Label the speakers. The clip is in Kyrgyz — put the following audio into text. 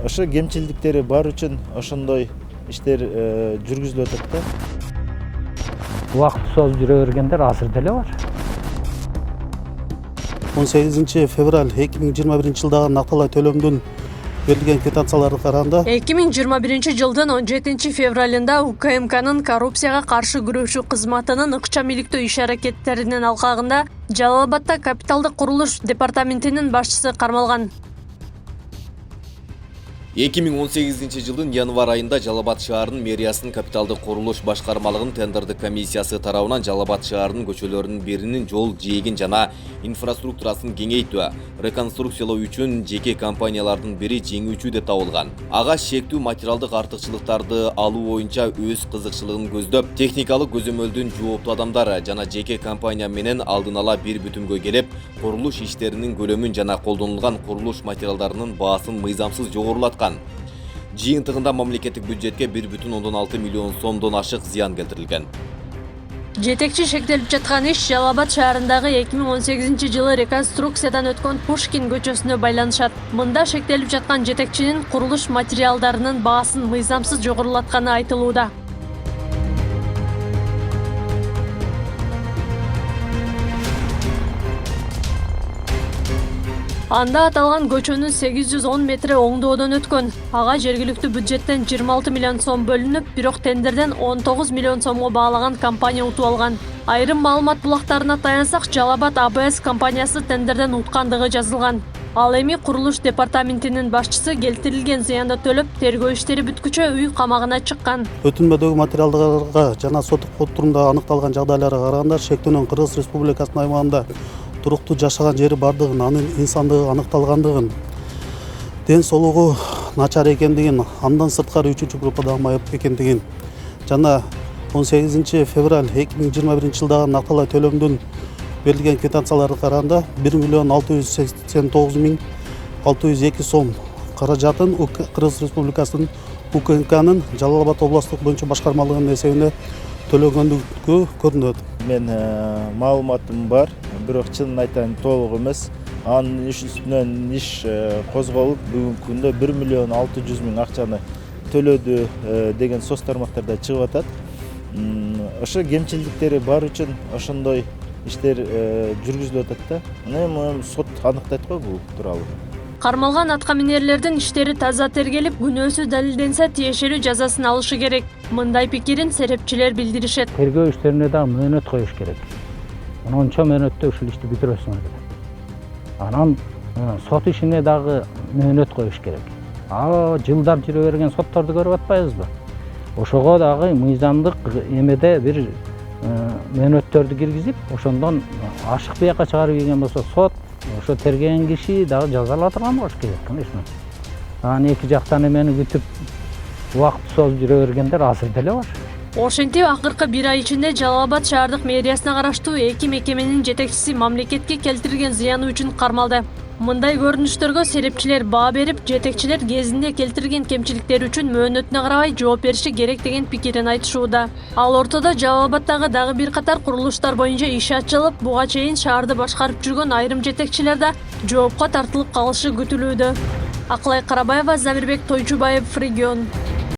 Speaker 1: Ошо кемчиликтери бар үчүн ошондой иштер жүргүзүлүп атат да.
Speaker 2: Убакыт созуп жүрө бергендер азыр деле бар.
Speaker 3: 18 февраль 2021 жылдагы накталай төлөмдүн берилген квитанцияларды караганда
Speaker 4: 2021 жылдын 17 февралында УКМКнын коррупцияга каршы күрөшүү кызматынын ыкчам иликтөө иш-аракеттеринин алкагында Жалал Абадда капиталдык курулуш департаментинин башчысы кармалган.
Speaker 5: 2018 жылдын январь айында Жалал Абад шаарынын мэриясынын капиталдык курулуш башкармалыгынын тендердик комиссиясы тарабынан Жалал Абад шаарынын көчөлөрүнүн биринин жол жээгин жана инфраструктурасын кеңейтүү, реконструкциялоо үчүн жеке компаниялардын бири жеңүүчү деп табылган. Ага шектүү материалдык артыкчылыктарды алуу боюнча өз кызыкчылыгын көздөп, техникалык көзөмөлдүн жооптуу адамдары жана жеке компания менен алдын ала бир бүтүмгө келип, курулуш иштеринин көлөмүн жана колдонулган курулуш материалдарынын баасын мыйзамсыз жогорулаткан. Жыйынтыгында мамлекеттик бюджетке 1,6 миллион сомдон ашык зыян келтирилген.
Speaker 4: Жетекчи шектелип жаткан иш Жалал Абад шаарындагы 2018 жылы реконструкциядан өткөн Пушкин көчөсүнө байланышат. Мында шектелип жаткан жетекчинин курулуш материалдарынын баасын мыйзамсыз жогорулатканы айтылууда. Анда аталган көчөнүн 810 метри оңдоодон өткөн. Ага жергиликтүү бюджеттен 26 миллион сом бөлүнүп, бирок тендерден 19 миллион сомго баалаган компания утуп алган. Айрым маалымат булактарына таянсак, Жалал Абад АБС компаниясы тендерден уткандыгы жазылган. Ал эми курулуш департаментинин башчысы келтирилген зыянды төлөп, тергөө иштери бүткүчө үй камагына чыккан.
Speaker 3: өтүнмөдөгү материалдарга жана соттук отурумда аныкталган жагдайларга караганда шектүүнүн Кыргыз Республикасынын аймагында туруктуу жашаган жери бардыгын, анын инсандыгы аныкталгандыгын, ден соолугу начар экендигин, андан сырткары 3-группада майып экендигин жана 18 февраль 2021 жылдагы накталай төлөмдүн берилген квитанцияларды караганда 1,689,602 сом каражатын Кыргыз Республикасынын УКМКнын Жалал Абад областык боюнча башкармалыгынын эсебине төлөгөндүгү көрүнөт.
Speaker 1: Мен маалыматым бар, бирок чынын айтайын толук эмес. Анын иш үстүнөн иш козголуп, бүгүнкү күндө 1,6 миллион акчаны төлөдү деген соц тармактарда чыгып атат. Ошо кемчиликтери бар үчүн ошондой иштер жүргүзүлүп атат да. Эми сот аныктайт го бул тууралуу.
Speaker 4: Кармалган аткаминерлердин иштери таза тергелип, күнөөсү далилденсе, тиешелүү жазасын алышы керек. Мындай пикирин серепчилер билдиришет.
Speaker 2: Тергөө иштерине дагы мөөнөт коюш керек. 10 мөөнөттө ушул ишти бүтүрөсүңөр деп. Анан сот ишине дагы мөөнөт коюш керек. Жылдар жүрө берген сотторду көрүп атпайбызбы? Ошого дагы мыйзамдык эмеде бир мөөнөттөрдү киргизип, ошондон ашык бияка чыгарып ийген болсо сот ошо тергеген киши дагы жазалатылган болуш керек, конечно. Анан эки жактан эмени күтүп убакыт созуп жүрө бергендер азыр деле бар.
Speaker 4: Ошентип акыркы бир ай ичинде Жалал Абад шаардык мэриясына караштуу эки мекеменин жетекчиси мамлекетке келтирген зыяны үчүн кармалды. Мындай көрүнүштөргө серепчилер баа берип, жетекчилер кезинде келтирген кемчиликтер үчүн мөөнөтүнө карабай жооп бериши керек деген пикирин айтышууда. Ал ортодо Жалал Абаддагы дагы бир катар курулуштар боюнча иш ачылып, буга чейин шаарды башкарып жүргөн айрым жетекчилер да жоопко тартылып калышы күтүлүүдө. Акылай Карабаева, Замирбек Тойчубаев, Регион.